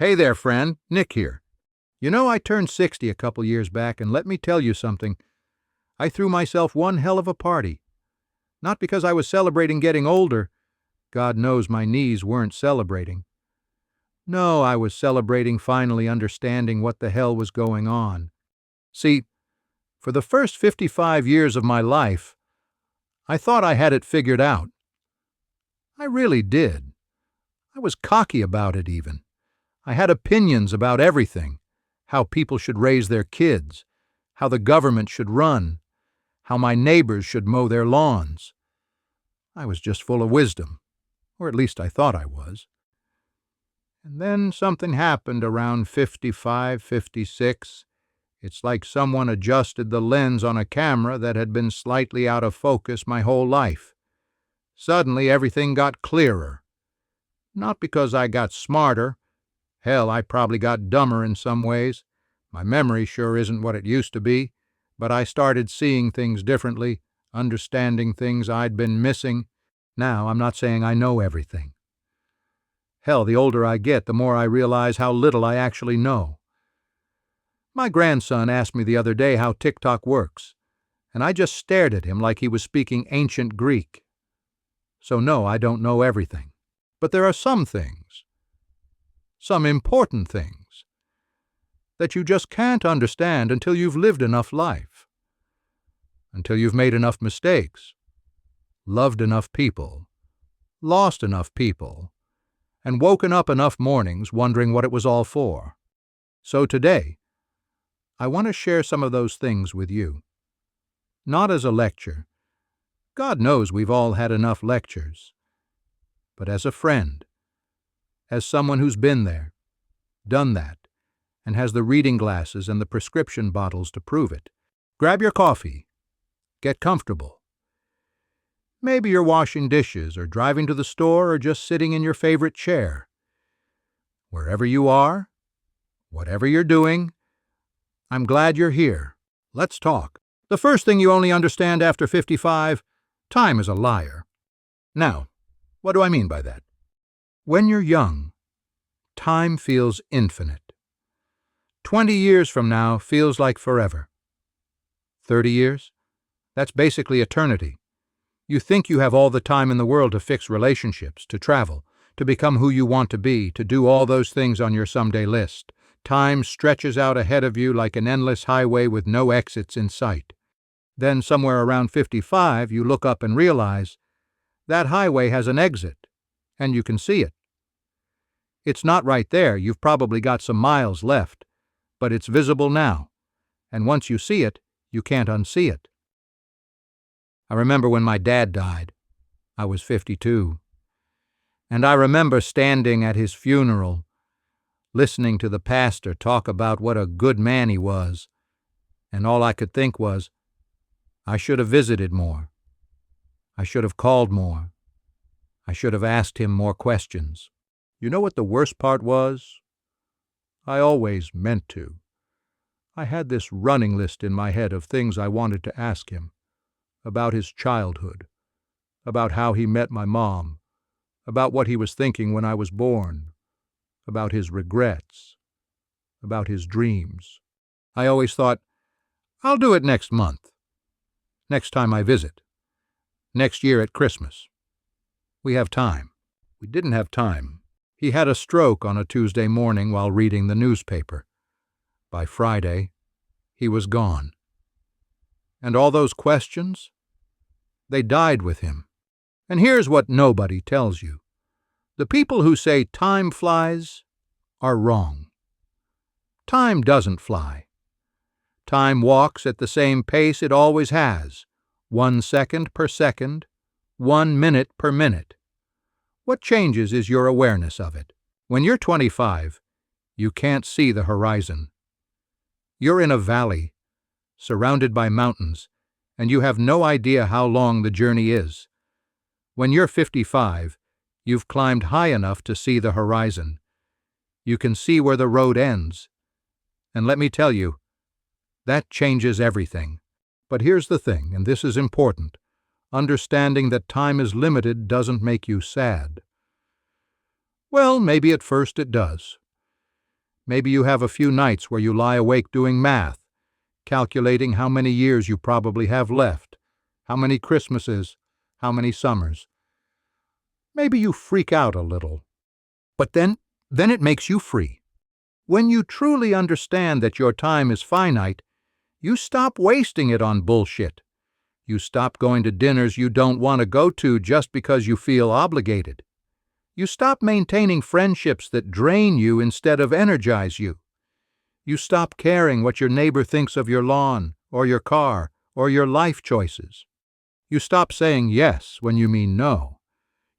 Hey there, friend. Nick here. You know, I turned 60 a couple years back, and let me tell you something. I threw myself one hell of a party. Not because I was celebrating getting older. God knows my knees weren't celebrating. No, I was celebrating finally understanding what the hell was going on. See, for the first 55 years of my life, I thought I had it figured out. I really did. I was cocky about it even. I had opinions about everything, how people should raise their kids, how the government should run, how my neighbors should mow their lawns. I was just full of wisdom, or at least I thought I was. And then something happened around 55, 56. It's like someone adjusted the lens on a camera that had been slightly out of focus my whole life. Suddenly everything got clearer. Not because I got smarter. Hell, I probably got dumber in some ways. My memory sure isn't what it used to be, but I started seeing things differently, understanding things I'd been missing. Now, I'm not saying I know everything. Hell, the older I get, the more I realize how little I actually know. My grandson asked me the other day how TikTok works, and I just stared at him like he was speaking ancient Greek. So no, I don't know everything. But there are some things, some important things, that you just can't understand until you've lived enough life, until you've made enough mistakes, loved enough people, lost enough people, and woken up enough mornings wondering what it was all for. So today, I want to share some of those things with you. Not as a lecture. God knows we've all had enough lectures. But as a friend, as someone who's been there, done that, and has the reading glasses and the prescription bottles to prove it. Grab your coffee. Get comfortable. Maybe you're washing dishes or driving to the store or just sitting in your favorite chair. Wherever you are, whatever you're doing, I'm glad you're here. Let's talk. The first thing you only understand after 55, time is a liar. Now, what do I mean by that? When you're young, time feels infinite. 20 years from now feels like forever. 30 years? That's basically eternity. You think you have all the time in the world to fix relationships, to travel, to become who you want to be, to do all those things on your someday list. Time stretches out ahead of you like an endless highway with no exits in sight. Then somewhere around 55, you look up and realize that highway has an exit, and you can see it. It's not right there, you've probably got some miles left, but it's visible now, and once you see it, you can't unsee it. I remember when my dad died. I was 52. And I remember standing at his funeral, listening to the pastor talk about what a good man he was, and all I could think was, I should have visited more. I should have called more. I should have asked him more questions. You know what the worst part was? I always meant to. I had this running list in my head of things I wanted to ask him, about his childhood, about how he met my mom, about what he was thinking when I was born, about his regrets, about his dreams. I always thought, I'll do it next month, next time I visit, next year at Christmas. We have time. We didn't have time. He had a stroke on a Tuesday morning while reading the newspaper. By Friday, he was gone. And all those questions, they died with him. And here's what nobody tells you. The people who say time flies are wrong. Time doesn't fly. Time walks at the same pace it always has, 1 second per second, 1 minute per minute. What changes is your awareness of it. When you're 25, you can't see the horizon. You're in a valley, surrounded by mountains, and you have no idea how long the journey is. When you're 55, you've climbed high enough to see the horizon. You can see where the road ends. And let me tell you, that changes everything. But here's the thing, and this is important. Understanding that time is limited doesn't make you sad. Well, maybe at first it does. Maybe you have a few nights where you lie awake doing math, calculating how many years you probably have left, how many Christmases, how many summers. Maybe you freak out a little. But then it makes you free. When you truly understand that your time is finite, you stop wasting it on bullshit. You stop going to dinners you don't want to go to just because you feel obligated. You stop maintaining friendships that drain you instead of energize you. You stop caring what your neighbor thinks of your lawn, or your car, or your life choices. You stop saying yes when you mean no.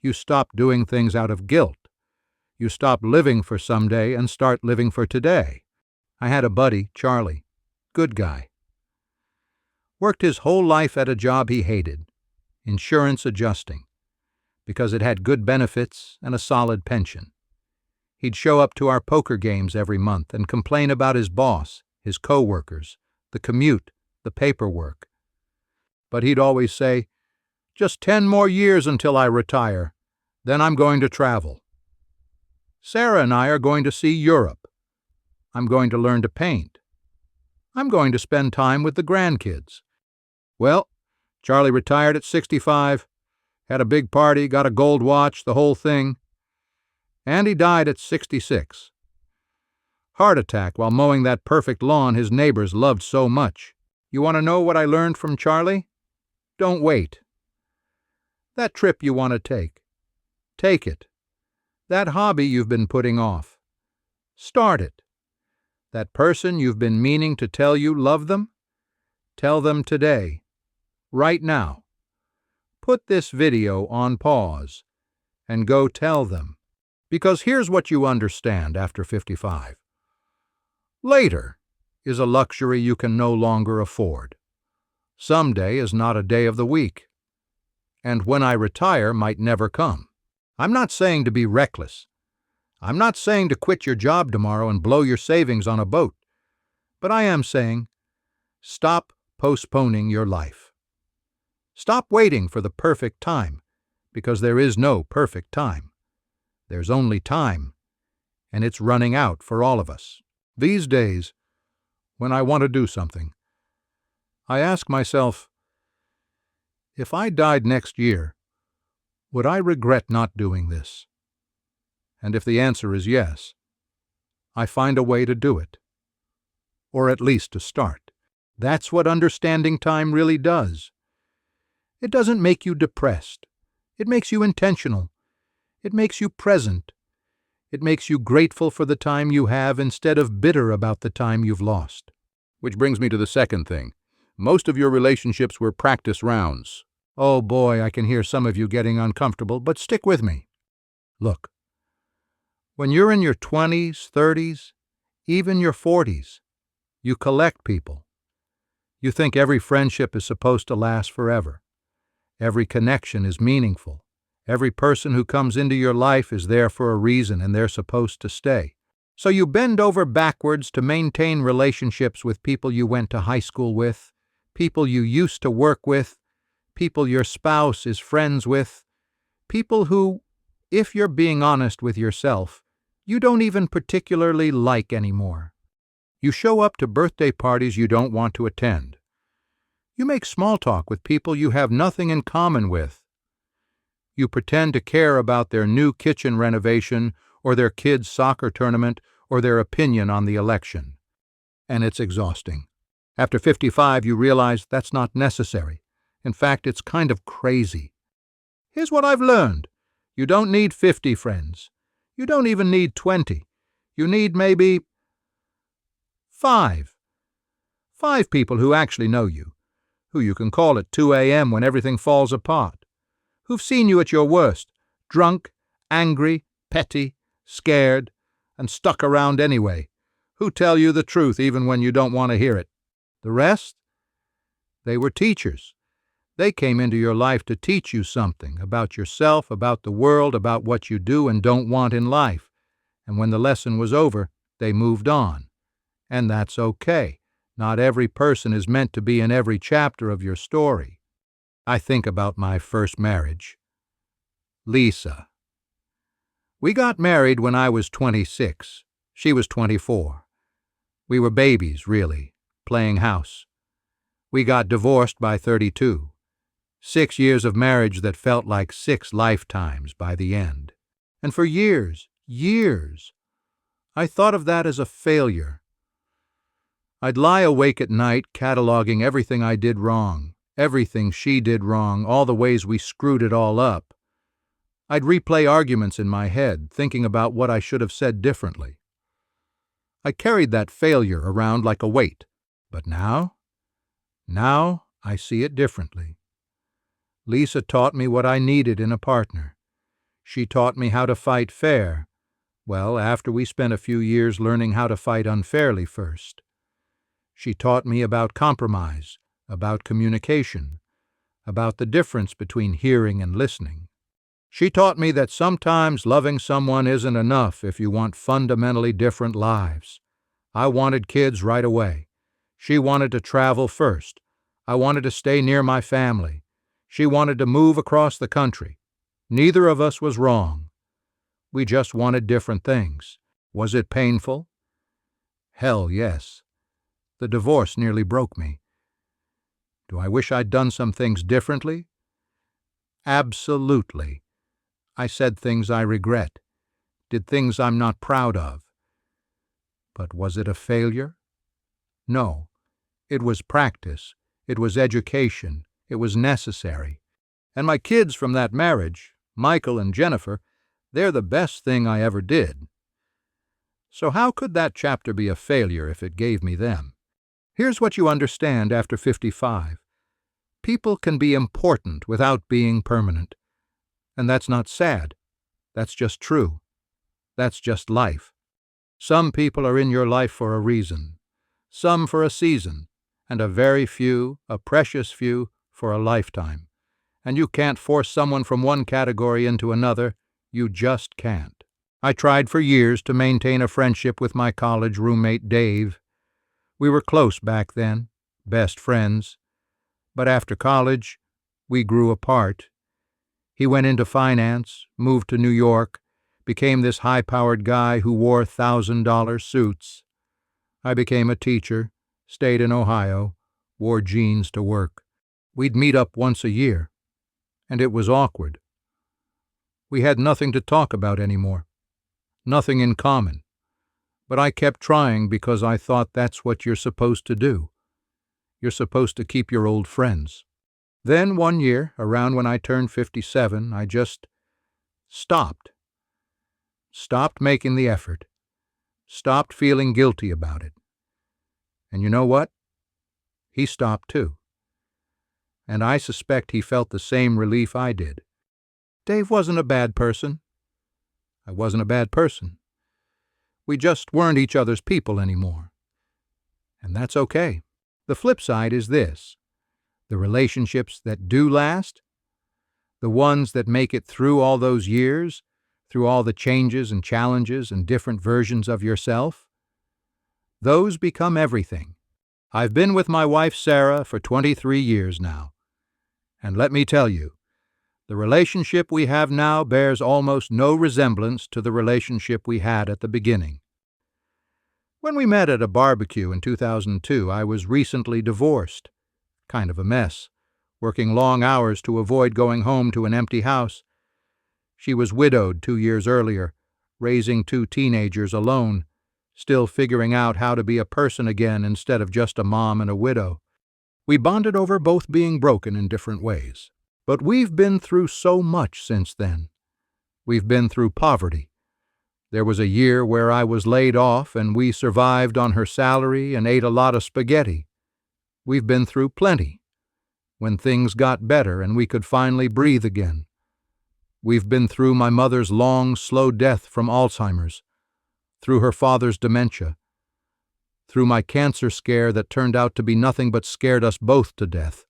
You stop doing things out of guilt. You stop living for someday and start living for today. I had a buddy, Charlie. Good guy. Worked his whole life at a job he hated, insurance adjusting, because it had good benefits and a solid pension. He'd show up to our poker games every month and complain about his boss, his coworkers, the commute, the paperwork. But he'd always say, "Just 10 more years until I retire. Then I'm going to travel. Sarah and I are going to see Europe. I'm going to learn to paint. I'm going to spend time with the grandkids." Well, Charlie retired at 65, had a big party, got a gold watch, the whole thing. And he died at 66. Heart attack while mowing that perfect lawn his neighbors loved so much. You want to know what I learned from Charlie? Don't wait. That trip you want to take it. That hobby you've been putting off, start it. That person you've been meaning to tell you love them, tell them today, right now. Put this video on pause and go tell them. Because here's what you understand after 55. Later is a luxury you can no longer afford. Someday is not a day of the week. And when I retire might never come. I'm not saying to be reckless. I'm not saying to quit your job tomorrow and blow your savings on a boat. But I am saying, stop postponing your life. Stop waiting for the perfect time, because there is no perfect time. There's only time, and it's running out for all of us. These days, when I want to do something, I ask myself, if I died next year, would I regret not doing this? And if the answer is yes, I find a way to do it. Or at least to start. That's what understanding time really does. It doesn't make you depressed. It makes you intentional. It makes you present. It makes you grateful for the time you have instead of bitter about the time you've lost. Which brings me to the second thing. Most of your relationships were practice rounds. Oh boy, I can hear some of you getting uncomfortable, but stick with me. Look, when you're in your 20s, 30s, even your 40s, you collect people. You think every friendship is supposed to last forever. Every connection is meaningful. Every person who comes into your life is there for a reason and they're supposed to stay. So you bend over backwards to maintain relationships with people you went to high school with, people you used to work with, people your spouse is friends with, people who, if you're being honest with yourself, you don't even particularly like anymore. You show up to birthday parties you don't want to attend. You make small talk with people you have nothing in common with. You pretend to care about their new kitchen renovation or their kids' soccer tournament or their opinion on the election. And it's exhausting. After 55, you realize that's not necessary. In fact, it's kind of crazy. Here's what I've learned. You don't need 50 friends. You don't even need 20. You need maybe 5. 5 people who actually know you, who you can call at 2 a.m. when everything falls apart, who've seen you at your worst, drunk, angry, petty, scared, and stuck around anyway, who tell you the truth even when you don't want to hear it. The rest? They were teachers. They came into your life to teach you something about yourself, about the world, about what you do and don't want in life. And when the lesson was over, they moved on. And that's okay. Not every person is meant to be in every chapter of your story. I think about my first marriage. Lisa. We got married when I was 26. She was 24. We were babies, really, playing house. We got divorced by 32. 6 years of marriage that felt like 6 lifetimes by the end. And for years, I thought of that as a failure. I'd lie awake at night cataloging everything I did wrong, everything she did wrong, all the ways we screwed it all up. I'd replay arguments in my head, thinking about what I should have said differently. I carried that failure around like a weight. But now I see it differently. Lisa taught me what I needed in a partner. She taught me how to fight fair. Well, after we spent a few years learning how to fight unfairly first. She taught me about compromise, about communication, about the difference between hearing and listening. She taught me that sometimes loving someone isn't enough if you want fundamentally different lives. I wanted kids right away. She wanted to travel first. I wanted to stay near my family. She wanted to move across the country. Neither of us was wrong. We just wanted different things. Was it painful? Hell, yes. The divorce nearly broke me. Do I wish I'd done some things differently? Absolutely. I said things I regret, did things I'm not proud of. But was it a failure? No. It was practice. It was education. It was necessary. And my kids from that marriage, Michael and Jennifer, they're the best thing I ever did. So how could that chapter be a failure if it gave me them? Here's what you understand after 55. People can be important without being permanent. And that's not sad. That's just true. That's just life. Some people are in your life for a reason, some for a season, and a very few, a precious few, for a lifetime. And you can't force someone from one category into another. You just can't. I tried for years to maintain a friendship with my college roommate, Dave. We were close back then, best friends. But after college, we grew apart. He went into finance, moved to New York, became this high-powered guy who wore $1,000 suits. I became a teacher, stayed in Ohio, wore jeans to work. We'd meet up once a year, and it was awkward. We had nothing to talk about anymore, nothing in common. But I kept trying because I thought that's what you're supposed to do. You're supposed to keep your old friends. Then one year, around when I turned 57, I just stopped. Stopped making the effort. Stopped feeling guilty about it. And you know what? He stopped too. And I suspect he felt the same relief I did. Dave wasn't a bad person. I wasn't a bad person. We just weren't each other's people anymore. And that's okay. The flip side is this: the relationships that do last, the ones that make it through all those years, through all the changes and challenges and different versions of yourself, those become everything. I've been with my wife Sarah for 23 years now. And let me tell you, the relationship we have now bears almost no resemblance to the relationship we had at the beginning. When we met at a barbecue in 2002, I was recently divorced. Kind of a mess, working long hours to avoid going home to an empty house. She was widowed 2 years earlier, raising 2 teenagers alone, still figuring out how to be a person again instead of just a mom and a widow. We bonded over both being broken in different ways. But we've been through so much since then. We've been through poverty. There was a year where I was laid off and we survived on her salary and ate a lot of spaghetti. We've been through plenty, when things got better and we could finally breathe again. We've been through my mother's long, slow death from Alzheimer's, through her father's dementia, through my cancer scare that turned out to be nothing but scared us both to death,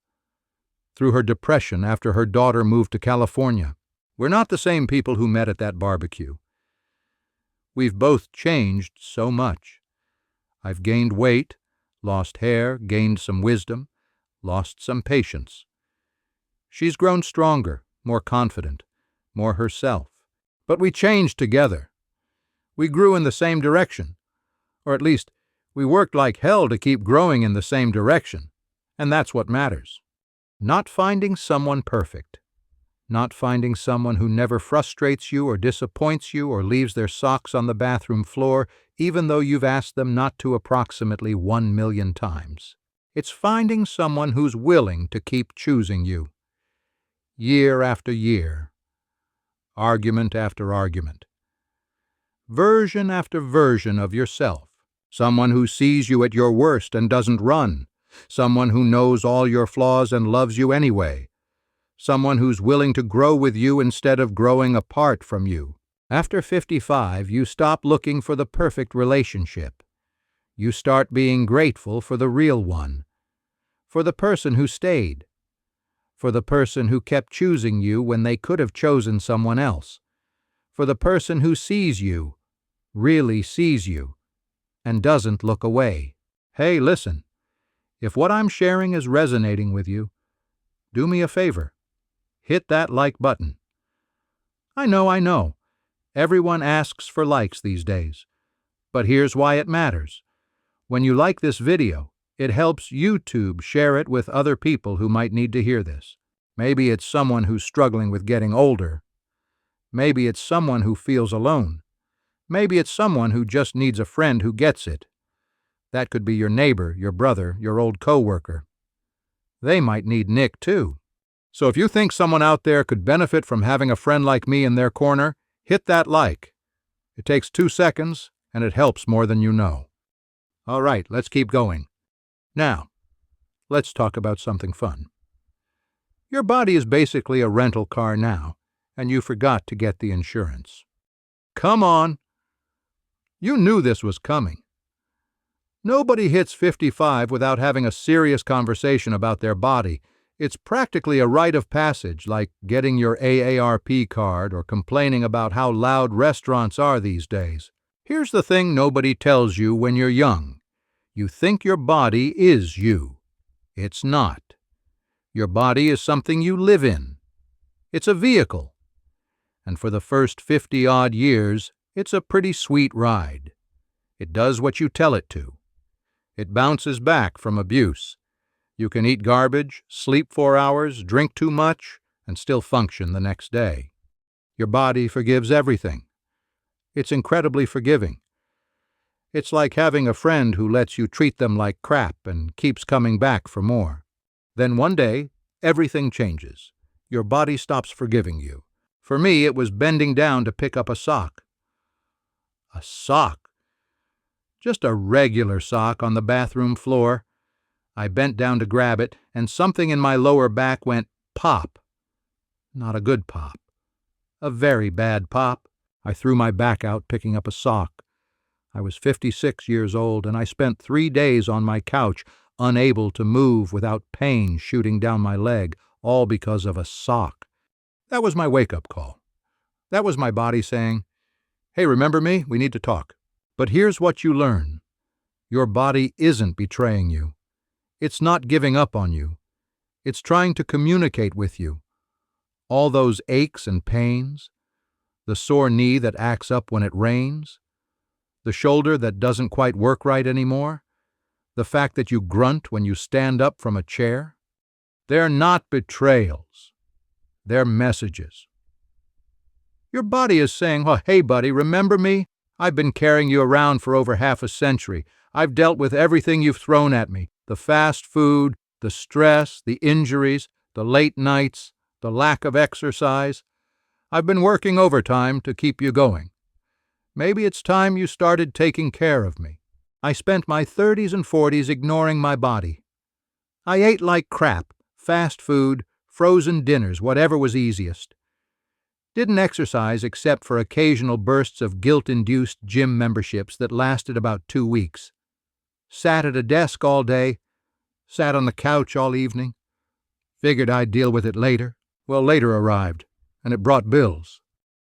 through her depression after her daughter moved to California. We're not the same people who met at that barbecue. We've both changed so much. I've gained weight, lost hair, gained some wisdom, lost some patience. She's grown stronger, more confident, more herself. But we changed together. We grew in the same direction, Or at least, we worked like hell to keep growing in the same direction. And that's what matters. Not finding someone perfect. Not finding someone who never frustrates you or disappoints you or leaves their socks on the bathroom floor, even though you've asked them not to approximately 1,000,000 times. It's finding someone who's willing to keep choosing you. Year after year. Argument after argument. Version after version of yourself. Someone who sees you at your worst and doesn't run. Someone who knows all your flaws and loves you anyway. Someone who's willing to grow with you instead of growing apart from you. After 55, you stop looking for the perfect relationship. You start being grateful for the real one. For the person who stayed. For the person who kept choosing you when they could have chosen someone else. For the person who sees you, really sees you, and doesn't look away. Hey, listen, if what I'm sharing is resonating with you, do me a favor. Hit that like button. I know. Everyone asks for likes these days. But here's why it matters. When you like this video, it helps YouTube share it with other people who might need to hear this. Maybe it's someone who's struggling with getting older. Maybe it's someone who feels alone. Maybe it's someone who just needs a friend who gets it. That could be your neighbor, your brother, your old coworker. They might need Nick too. So if you think someone out there could benefit from having a friend like me in their corner, hit that like. It takes 2 seconds, and it helps more than you know. All right, let's keep going. Now, let's talk about something fun. Your body is basically a rental car now, and you forgot to get the insurance. Come on! You knew this was coming. Nobody hits 55 without having a serious conversation about their body. It's practically a rite of passage, like getting your AARP card or complaining about how loud restaurants are these days. Here's the thing nobody tells you when you're young. You think your body is you. It's not. Your body is something you live in. It's a vehicle. And for the first 50-odd years, it's a pretty sweet ride. It does what you tell it to. It bounces back from abuse. You can eat garbage, sleep 4 hours, drink too much, and still function the next day. Your body forgives everything. It's incredibly forgiving. It's like having a friend who lets you treat them like crap and keeps coming back for more. Then one day, everything changes. Your body stops forgiving you. For me, it was bending down to pick up a sock. A sock. Just a regular sock on the bathroom floor. I bent down to grab it, and something in my lower back went pop. Not a good pop. A very bad pop. I threw my back out picking up a sock. I was 56 years old, and I spent 3 days on my couch, unable to move without pain shooting down my leg, all because of a sock. That was my wake-up call. That was my body saying, hey, remember me? We need to talk. But here's what you learn. Your body isn't betraying you. It's not giving up on you. It's trying to communicate with you. All those aches and pains, the sore knee that acts up when it rains, the shoulder that doesn't quite work right anymore, the fact that you grunt when you stand up from a chair, they're not betrayals. They're messages. Your body is saying, oh, hey, buddy, remember me? I've been carrying you around for over half a century. I've dealt with everything you've thrown at me, the fast food, the stress, the injuries, the late nights, the lack of exercise. I've been working overtime to keep you going. Maybe it's time you started taking care of me. I spent my 30s and 40s ignoring my body. I ate like crap, fast food, frozen dinners, whatever was easiest. Didn't exercise except for occasional bursts of guilt-induced gym memberships that lasted about 2 weeks. Sat at a desk all day, sat on the couch all evening. Figured I'd deal with it later. Well, later arrived, and it brought bills.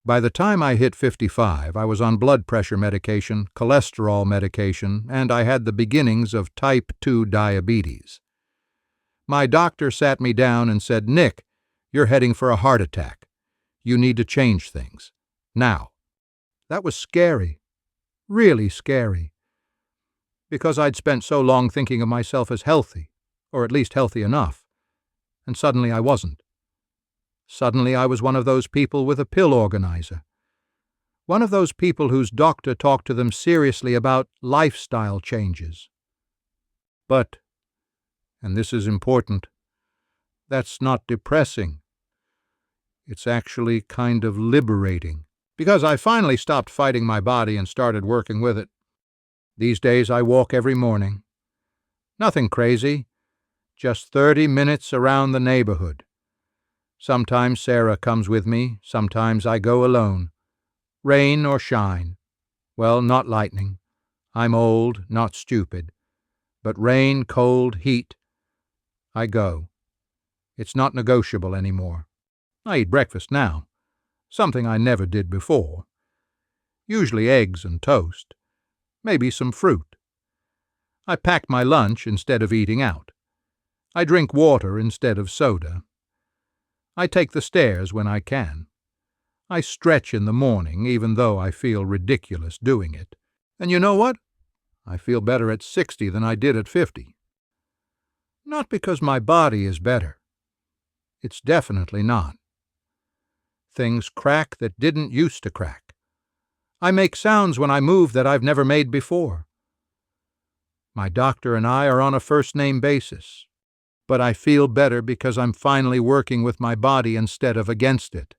By the time I hit 55, I was on blood pressure medication, cholesterol medication, and I had the beginnings of type 2 diabetes. My doctor sat me down and said, Nick, you're heading for a heart attack. You need to change things. Now. That was scary. Really scary. because I'd spent so long thinking of myself as healthy, or at least healthy enough, and suddenly I wasn't. Suddenly I was one of those people with a pill organizer. One of those people whose doctor talked to them seriously about lifestyle changes. But, and this is important, that's not depressing. It's actually kind of liberating, because I finally stopped fighting my body and started working with it. These days I walk every morning. Nothing crazy, just 30 minutes around the neighborhood. Sometimes Sarah comes with me, sometimes I go alone. Rain or shine. Well, not lightning. I'm old, not stupid. But rain, cold, heat. I go. It's not negotiable anymore. I eat breakfast now, something I never did before. Usually eggs and toast, maybe some fruit. I pack my lunch instead of eating out. I drink water instead of soda. I take the stairs when I can. I stretch in the morning, even though I feel ridiculous doing it. And you know what? I feel better at 60 than I did at 50. Not because my body is better. It's definitely not. Things crack that didn't used to crack. I make sounds when I move that I've never made before. My doctor and I are on a first-name basis, but I feel better because I'm finally working with my body instead of against it.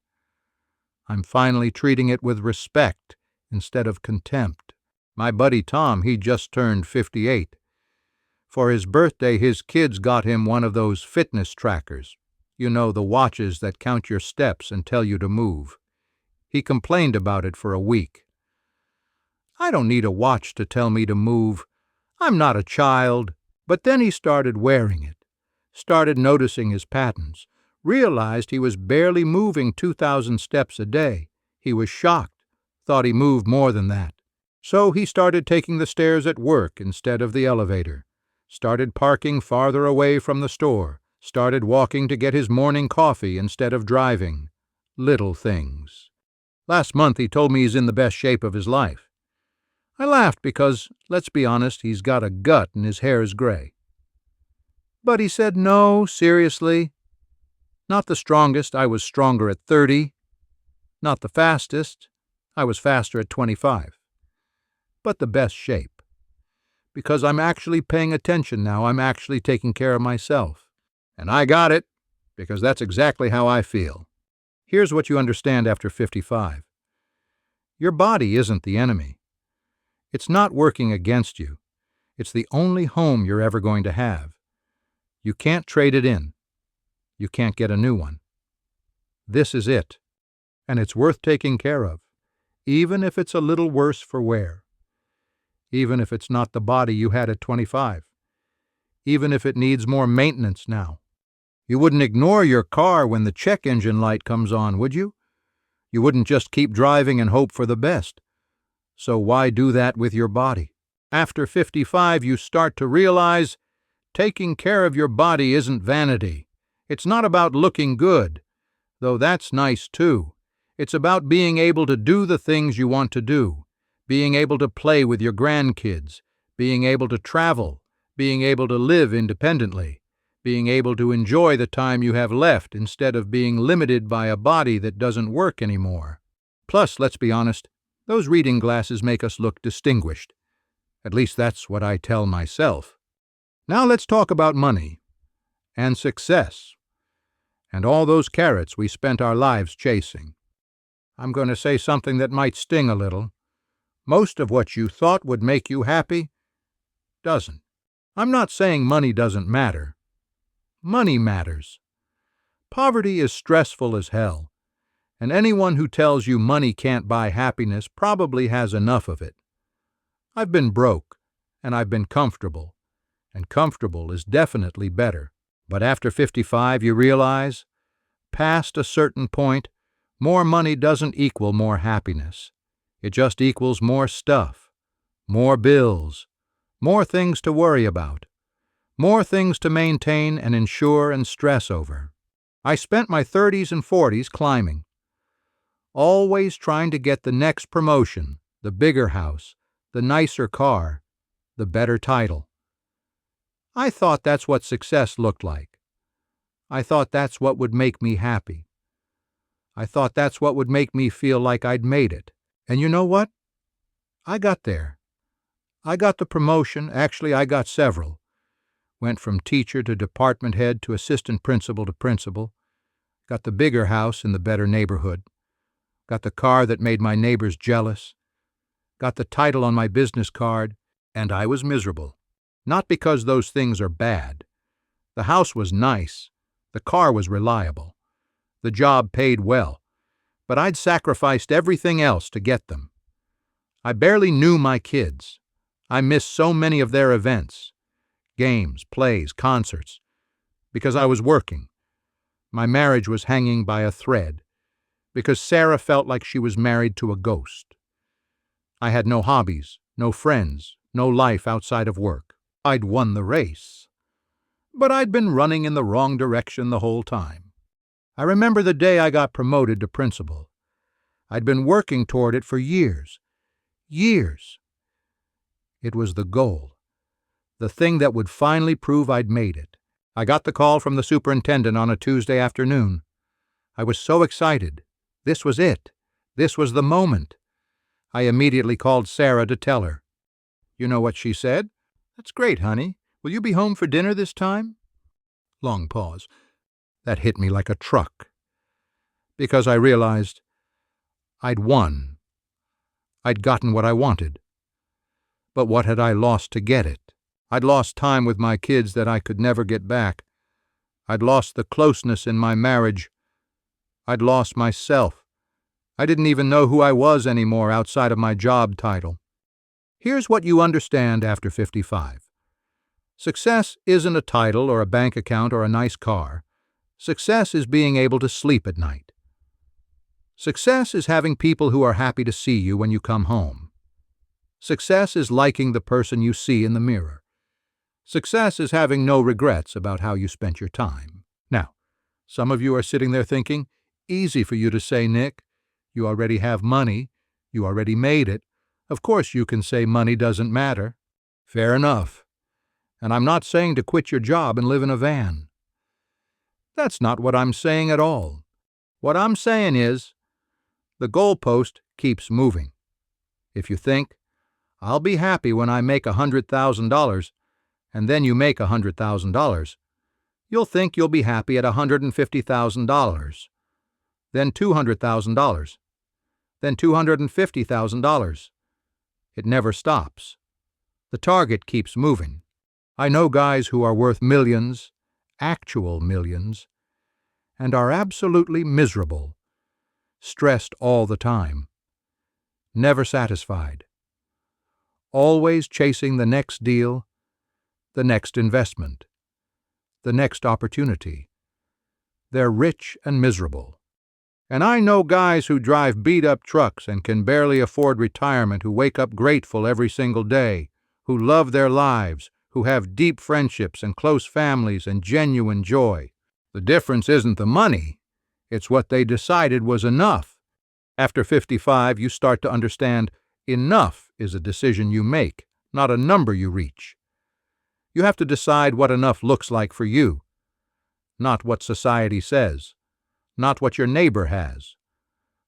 I'm finally treating it with respect instead of contempt. My buddy Tom, he just turned 58. For his birthday, his kids got him one of those fitness trackers. You know, the watches that count your steps and tell you to move. He complained about it for a week. I don't need a watch to tell me to move. I'm not a child. But then he started wearing it, started noticing his patterns, realized he was barely moving 2,000 steps a day. He was shocked, thought he moved more than that. So he started taking the stairs at work instead of the elevator, started parking farther away from the store, started walking to get his morning coffee instead of driving. Little things. Last month he told me he's in the best shape of his life. I laughed because, let's be honest, he's got a gut and his hair is gray. But he said, no, seriously. Not the strongest, I was stronger at 30. Not the fastest, I was faster at 25. But the best shape. Because I'm actually paying attention now, I'm actually taking care of myself. And I got it, because that's exactly how I feel. Here's what you understand after 55. Your body isn't the enemy. It's not working against you. It's the only home you're ever going to have. You can't trade it in. You can't get a new one. This is it, and it's worth taking care of, even if it's a little worse for wear. Even if it's not the body you had at 25. Even if it needs more maintenance now. You wouldn't ignore your car when the check engine light comes on, would you? You wouldn't just keep driving and hope for the best. So why do that with your body? After 55, you start to realize taking care of your body isn't vanity. It's not about looking good, though that's nice too. It's about being able to do the things you want to do, being able to play with your grandkids, being able to travel, being able to live independently, being able to enjoy the time you have left instead of being limited by a body that doesn't work anymore. Plus, let's be honest, those reading glasses make us look distinguished. At least that's what I tell myself. Now let's talk about money and success and all those carrots we spent our lives chasing. I'm going to say something that might sting a little. Most of what you thought would make you happy doesn't. I'm not saying money doesn't matter. Money matters. Poverty is stressful as hell, and anyone who tells you money can't buy happiness probably has enough of it. I've been broke, and I've been comfortable, and comfortable is definitely better. But after 55, you realize, past a certain point, more money doesn't equal more happiness. It just equals more stuff, more bills, more things to worry about, more things to maintain and insure and stress over. I spent my 30s and 40s climbing, always trying to get the next promotion, the bigger house, the nicer car, the better title. I thought that's what success looked like. I thought that's what would make me happy. I thought that's what would make me feel like I'd made it. And you know what? I got there. I got the promotion. Actually, I got several. Went from teacher to department head to assistant principal to principal. Got the bigger house in the better neighborhood. Got the car that made my neighbors jealous. Got the title on my business card. And I was miserable. Not because those things are bad. The house was nice. The car was reliable. The job paid well. But I'd sacrificed everything else to get them. I barely knew my kids. I missed so many of their events. Games, plays, concerts. Because I was working. My marriage was hanging by a thread. Because Sarah felt like she was married to a ghost. I had no hobbies, no friends, no life outside of work. I'd won the race. But I'd been running in the wrong direction the whole time. I remember the day I got promoted to principal. I'd been working toward it for years. Years. It was the goal. The thing that would finally prove I'd made it. I got the call from the superintendent on a Tuesday afternoon. I was so excited. This was it. This was the moment. I immediately called Sarah to tell her. You know what she said? That's great, honey. Will you be home for dinner this time? Long pause. That hit me like a truck. Because I realized I'd won. I'd gotten what I wanted. But what had I lost to get it? I'd lost time with my kids that I could never get back. I'd lost the closeness in my marriage. I'd lost myself. I didn't even know who I was anymore outside of my job title. Here's what you understand after 55. Success isn't a title or a bank account or a nice car. Success is being able to sleep at night. Success is having people who are happy to see you when you come home. Success is liking the person you see in the mirror. Success is having no regrets about how you spent your time. Now, some of you are sitting there thinking, easy for you to say, Nick. You already have money. You already made it. Of course you can say money doesn't matter. Fair enough. And I'm not saying to quit your job and live in a van. That's not what I'm saying at all. What I'm saying is, the goalpost keeps moving. If you think, I'll be happy when I make $100,000, and then you make $100,000, you'll think you'll be happy at $150,000, then $200,000, then $250,000. It never stops. The target keeps moving. I know guys who are worth millions, actual millions, and are absolutely miserable, stressed all the time, never satisfied, always chasing the next deal, the next investment, the next opportunity. They're rich and miserable. And I know guys who drive beat-up trucks and can barely afford retirement, who wake up grateful every single day, who love their lives, who have deep friendships and close families and genuine joy. The difference isn't the money. It's what they decided was enough. After 55, you start to understand enough is a decision you make, not a number you reach. You have to decide what enough looks like for you, not what society says, not what your neighbor has,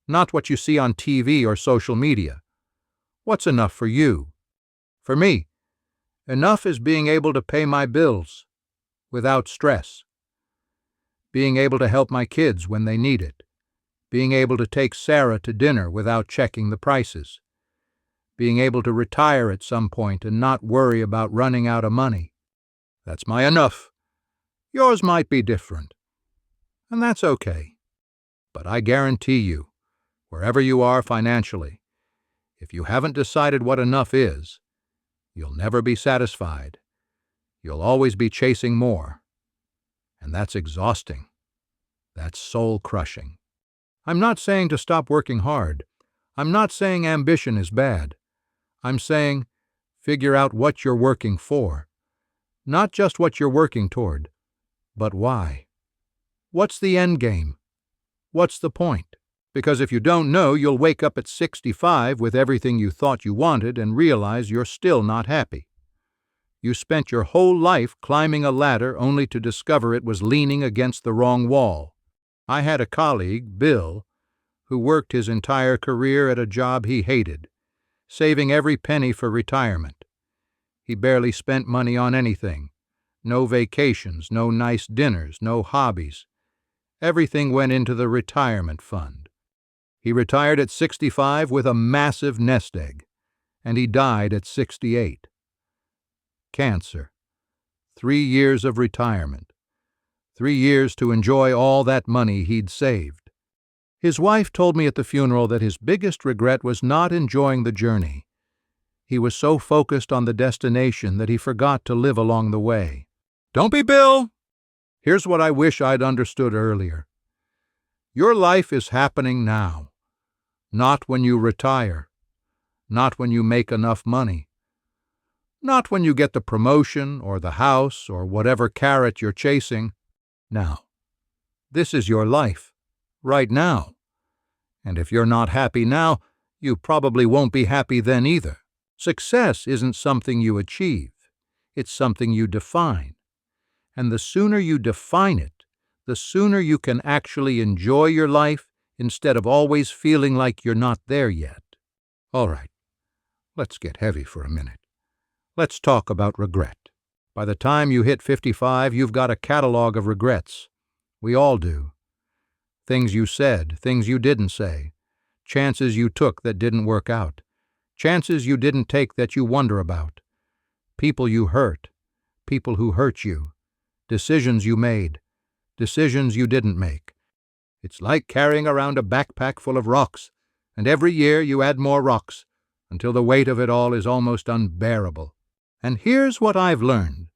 not what you see on TV or social media. What's enough for you? For me, enough is being able to pay my bills without stress, being able to help my kids when they need it, being able to take Sarah to dinner without checking the prices, being able to retire at some point and not worry about running out of money. That's my enough. Yours might be different, and that's okay. But I guarantee you, wherever you are financially, if you haven't decided what enough is, you'll never be satisfied. You'll always be chasing more. And that's exhausting. That's soul-crushing. I'm not saying to stop working hard. I'm not saying ambition is bad. I'm saying figure out what you're working for. Not just what you're working toward, but why. What's the end game? What's the point? Because if you don't know, you'll wake up at 65 with everything you thought you wanted and realize you're still not happy. You spent your whole life climbing a ladder only to discover it was leaning against the wrong wall. I had a colleague, Bill, who worked his entire career at a job he hated, saving every penny for retirement. He barely spent money on anything. No vacations, no nice dinners, no hobbies. Everything went into the retirement fund. He retired at 65 with a massive nest egg, and he died at 68. Cancer. 3 years of retirement. 3 years to enjoy all that money he'd saved. His wife told me at the funeral that his biggest regret was not enjoying the journey. He was so focused on the destination that he forgot to live along the way. Don't be Bill! Here's what I wish I'd understood earlier. Your life is happening now. Not when you retire. Not when you make enough money. Not when you get the promotion or the house or whatever carrot you're chasing. Now. This is your life. Right now. And if you're not happy now, you probably won't be happy then either. Success isn't something you achieve. It's something you define. And the sooner you define it, the sooner you can actually enjoy your life instead of always feeling like you're not there yet. All right, let's get heavy for a minute. Let's talk about regret. By the time you hit 55, you've got a catalog of regrets. We all do. Things you said, things you didn't say, chances you took that didn't work out, chances you didn't take that you wonder about, people you hurt, people who hurt you, decisions you made, decisions you didn't make. It's like carrying around a backpack full of rocks, and every year you add more rocks, until the weight of it all is almost unbearable. And here's what I've learned.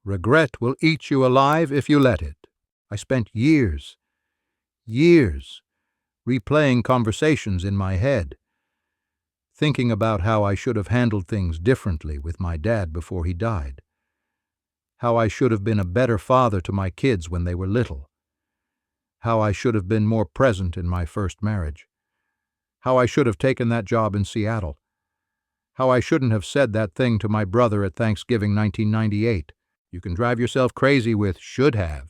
Regret will eat you alive if you let it. I spent years, replaying conversations in my head, thinking about how I should have handled things differently with my dad before he died, how I should have been a better father to my kids when they were little, how I should have been more present in my first marriage, how I should have taken that job in Seattle, how I shouldn't have said that thing to my brother at Thanksgiving 1998. You can drive yourself crazy with should have,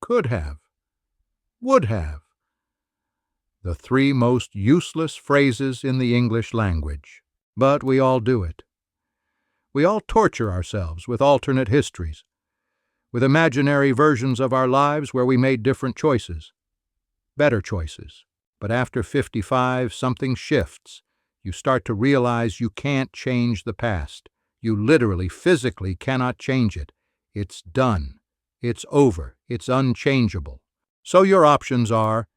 could have, would have. The 3 most useless phrases in the English language. But we all do it. We all torture ourselves with alternate histories, with imaginary versions of our lives where we made different choices, better choices. But after 55, something shifts. You start to realize you can't change the past. You literally, physically cannot change it. It's done. It's over. It's unchangeable. So your options are,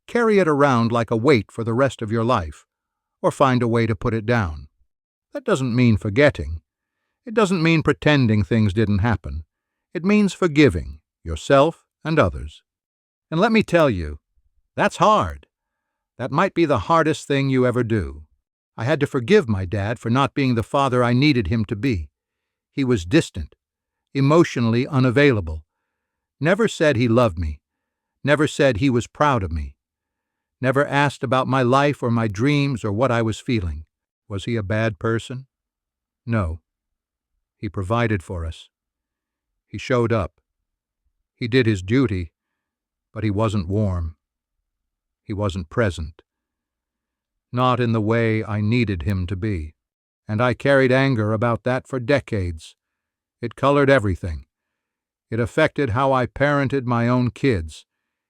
carry it around like a weight for the rest of your life, or find a way to put it down. That doesn't mean forgetting. It doesn't mean pretending things didn't happen. It means forgiving yourself and others. And let me tell you, that's hard. That might be the hardest thing you ever do. I had to forgive my dad for not being the father I needed him to be. He was distant, emotionally unavailable, never said he loved me, never said he was proud of me, never asked about my life or my dreams or what I was feeling. Was he a bad person? No. He provided for us. He showed up. He did his duty, but he wasn't warm. He wasn't present. Not in the way I needed him to be. And I carried anger about that for decades. It colored everything. It affected how I parented my own kids.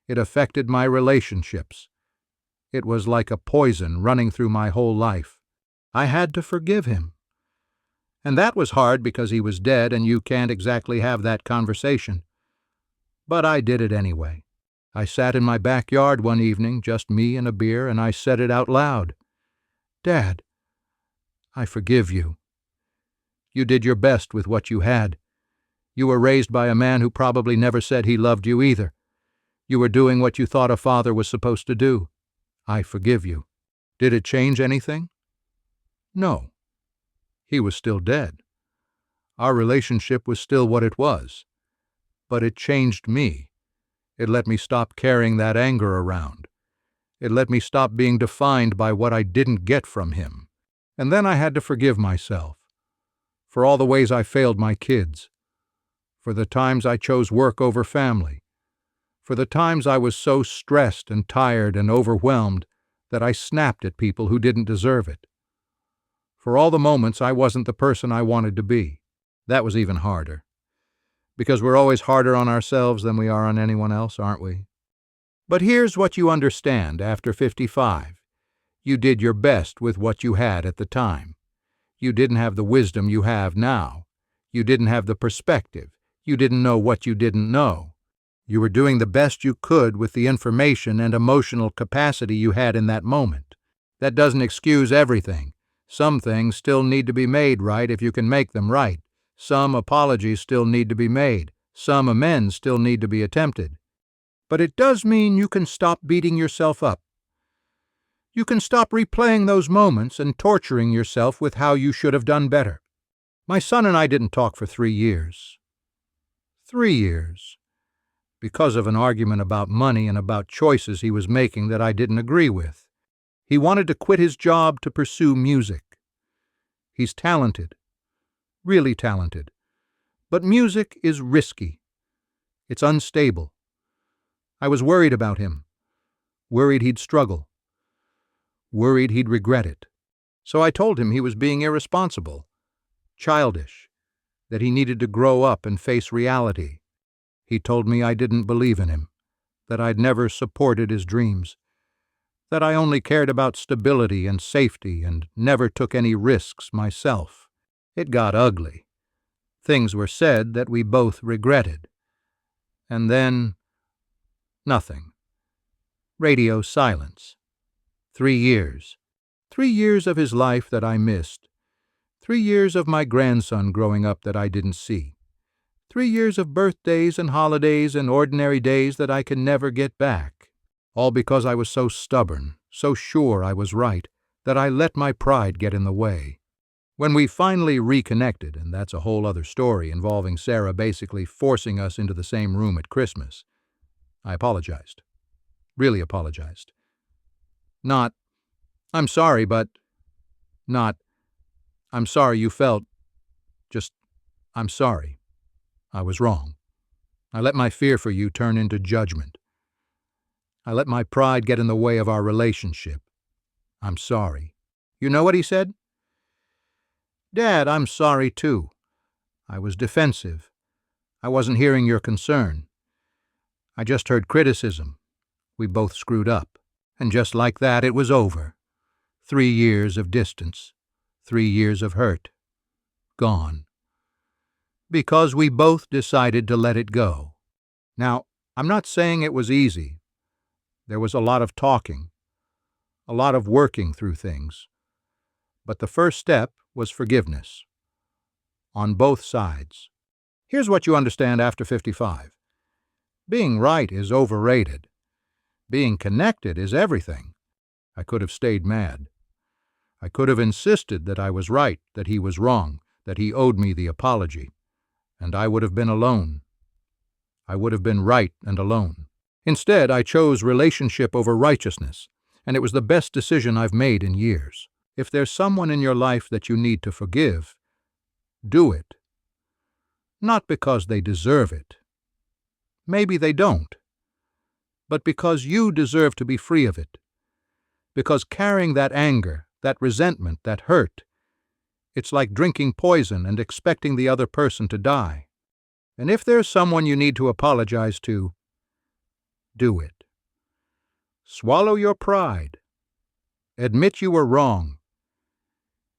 It affected my relationships. It was like a poison running through my whole life. I had to forgive him. And that was hard because he was dead and you can't exactly have that conversation. But I did it anyway. I sat in my backyard one evening, just me and a beer, and I said it out loud. Dad, I forgive you. You did your best with what you had. You were raised by a man who probably never said he loved you either. You were doing what you thought a father was supposed to do. I forgive you. Did it change anything? No. He was still dead. Our relationship was still what it was. But it changed me. It let me stop carrying that anger around. It let me stop being defined by what I didn't get from him. And then I had to forgive myself for all the ways I failed my kids, for the times I chose work over family, for the times I was so stressed and tired and overwhelmed that I snapped at people who didn't deserve it, for all the moments I wasn't the person I wanted to be. That was even harder, because we're always harder on ourselves than we are on anyone else, aren't we? But here's what you understand after 55. You did your best with what you had at the time. You didn't have the wisdom you have now. You didn't have the perspective. You didn't know what you didn't know. You were doing the best you could with the information and emotional capacity you had in that moment. That doesn't excuse everything. Some things still need to be made right if you can make them right. Some apologies still need to be made. Some amends still need to be attempted. But it does mean you can stop beating yourself up. You can stop replaying those moments and torturing yourself with how you should have done better. My son and I didn't talk for 3 years. 3 years. Because of an argument about money and about choices he was making that I didn't agree with. He wanted to quit his job to pursue music. He's talented. Really talented. But music is risky. It's unstable. I was worried about him. Worried he'd struggle. Worried he'd regret it. So I told him he was being irresponsible, childish, that he needed to grow up and face reality. He told me I didn't believe in him, that I'd never supported his dreams, that I only cared about stability and safety and never took any risks myself. It got ugly. Things were said that we both regretted. And then, nothing. Radio silence. 3 years. 3 years of his life that I missed. 3 years of my grandson growing up that I didn't see. 3 years of birthdays and holidays and ordinary days that I can never get back. All because I was so stubborn, so sure I was right, that I let my pride get in the way. When we finally reconnected, and that's a whole other story involving Sarah basically forcing us into the same room at Christmas, I apologized. Really apologized. Not, I'm sorry, but not, I'm sorry you felt, just, I'm sorry. I was wrong. I let my fear for you turn into judgment. I let my pride get in the way of our relationship. I'm sorry. You know what he said? Dad, I'm sorry too. I was defensive. I wasn't hearing your concern. I just heard criticism. We both screwed up. And just like that, it was over. 3 years of distance. 3 years of hurt. Gone. Because we both decided to let it go. Now, I'm not saying it was easy. There was a lot of talking, a lot of working through things. But the first step was forgiveness. On both sides. Here's what you understand after 55. Being right is overrated. Being connected is everything. I could have stayed mad. I could have insisted that I was right, that he was wrong, that he owed me the apology. And I would have been alone. I would have been right and alone. Instead, I chose relationship over righteousness, and it was the best decision I've made in years. If there's someone in your life that you need to forgive, do it. Not because they deserve it. Maybe they don't. But because you deserve to be free of it. Because carrying that anger, that resentment, that hurt, it's like drinking poison and expecting the other person to die. And if there's someone you need to apologize to, do it. Swallow your pride. Admit you were wrong.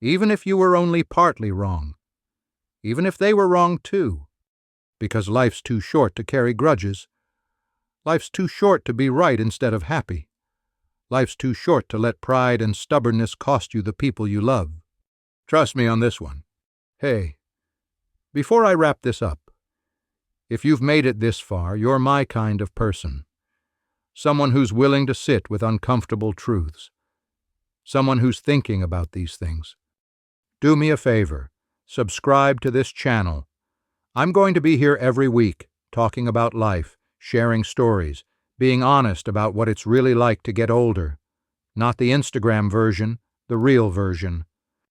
Even if you were only partly wrong. Even if they were wrong too. Because life's too short to carry grudges. Life's too short to be right instead of happy. Life's too short to let pride and stubbornness cost you the people you love. Trust me on this one. Hey, before I wrap this up, if you've made it this far, you're my kind of person. Someone who's willing to sit with uncomfortable truths. Someone who's thinking about these things. Do me a favor. Subscribe to this channel. I'm going to be here every week, talking about life, sharing stories, being honest about what it's really like to get older. Not the Instagram version, the real version.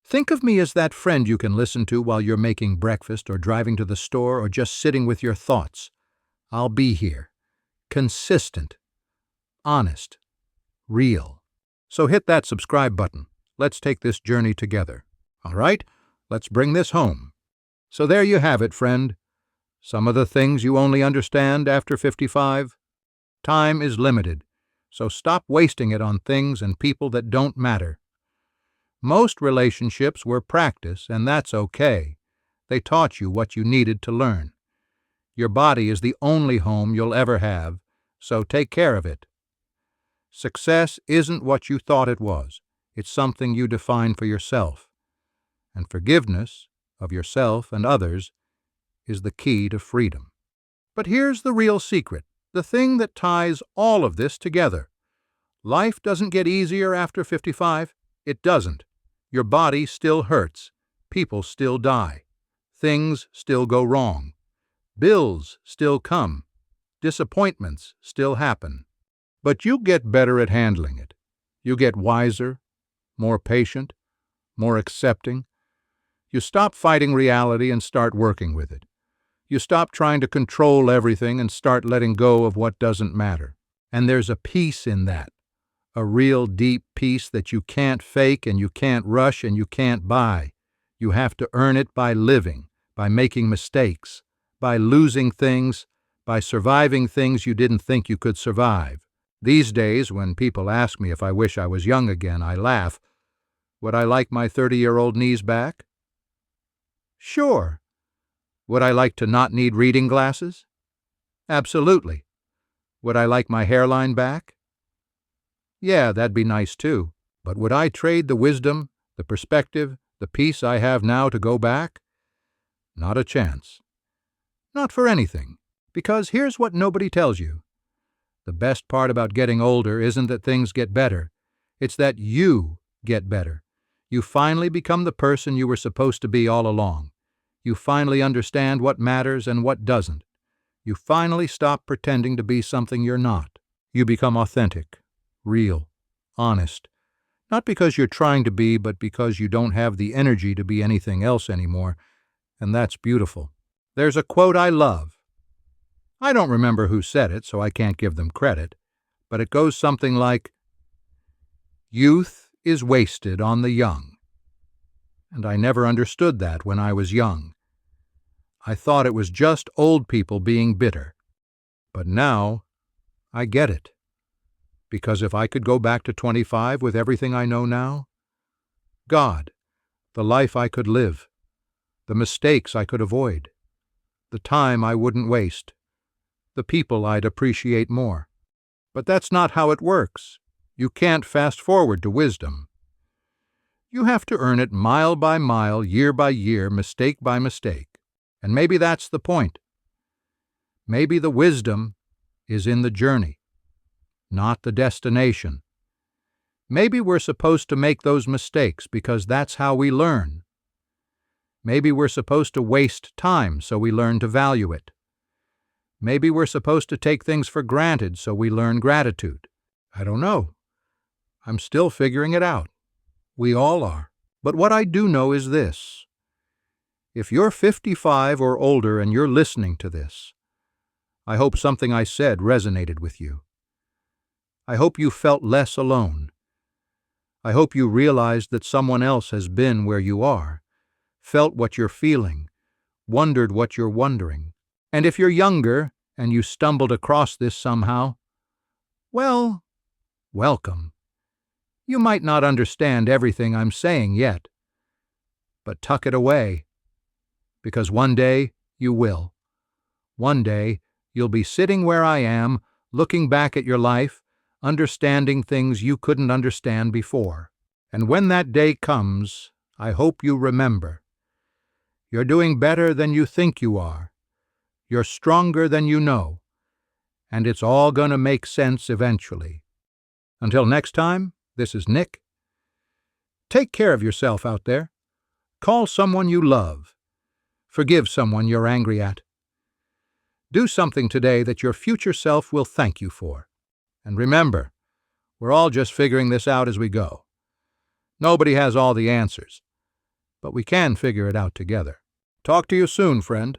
Think of me as that friend you can listen to while you're making breakfast or driving to the store or just sitting with your thoughts. I'll be here. Consistent. Honest. Real. So hit that subscribe button. Let's take this journey together. All right? Let's bring this home. So there you have it, friend. Some of the things you only understand after 55. Time is limited, so stop wasting it on things and people that don't matter. Most relationships were practice, and that's okay. They taught you what you needed to learn. Your body is the only home you'll ever have, so take care of it. Success isn't what you thought it was. It's something you define for yourself. And forgiveness of yourself and others is the key to freedom. But here's the real secret, the thing that ties all of this together. Life doesn't get easier after 55. It doesn't. Your body still hurts. People still die. Things still go wrong. Bills still come. Disappointments still happen. But you get better at handling it. You get wiser, more patient, more accepting. You stop fighting reality and start working with it. You stop trying to control everything and start letting go of what doesn't matter. And there's a peace in that, a real deep peace that you can't fake and you can't rush and you can't buy. You have to earn it by living, by making mistakes, by losing things, by surviving things you didn't think you could survive. These days, when people ask me if I wish I was young again, I laugh. Would I like my 30-year-old knees back? Sure. Would I like to not need reading glasses? Absolutely. Would I like my hairline back? Yeah, that'd be nice too. But would I trade the wisdom, the perspective, the peace I have now to go back? Not a chance. Not for anything. Because here's what nobody tells you. The best part about getting older isn't that things get better. It's that you get better. You finally become the person you were supposed to be all along. You finally understand what matters and what doesn't. You finally stop pretending to be something you're not. You become authentic, real, honest. Not because you're trying to be, but because you don't have the energy to be anything else anymore. And that's beautiful. There's a quote I love. I don't remember who said it, so I can't give them credit. But it goes something like, "Youth is wasted on the young." And I never understood that when I was young. I thought it was just old people being bitter. But now, I get it. Because if I could go back to 25 with everything I know now, God, the life I could live, the mistakes I could avoid, the time I wouldn't waste, the people I'd appreciate more. But that's not how it works. You can't fast forward to wisdom. You have to earn it mile by mile, year by year, mistake by mistake. And maybe that's the point. Maybe the wisdom is in the journey, not the destination. Maybe we're supposed to make those mistakes because that's how we learn. Maybe we're supposed to waste time so we learn to value it. Maybe we're supposed to take things for granted so we learn gratitude. I don't know. I'm still figuring it out. We all are. But what I do know is this. If you're 55 or older and you're listening to this, I hope something I said resonated with you. I hope you felt less alone. I hope you realized that someone else has been where you are, felt what you're feeling, wondered what you're wondering. And if you're younger and you stumbled across this somehow, well, welcome. You might not understand everything I'm saying yet, but tuck it away. Because one day you will. One day you'll be sitting where I am, looking back at your life, understanding things you couldn't understand before. And when that day comes, I hope you remember. You're doing better than you think you are. You're stronger than you know. And it's all going to make sense eventually. Until next time, this is Nick. Take care of yourself out there. Call someone you love. Forgive someone you're angry at. Do something today that your future self will thank you for. And remember, we're all just figuring this out as we go. Nobody has all the answers, but we can figure it out together. Talk to you soon, friend.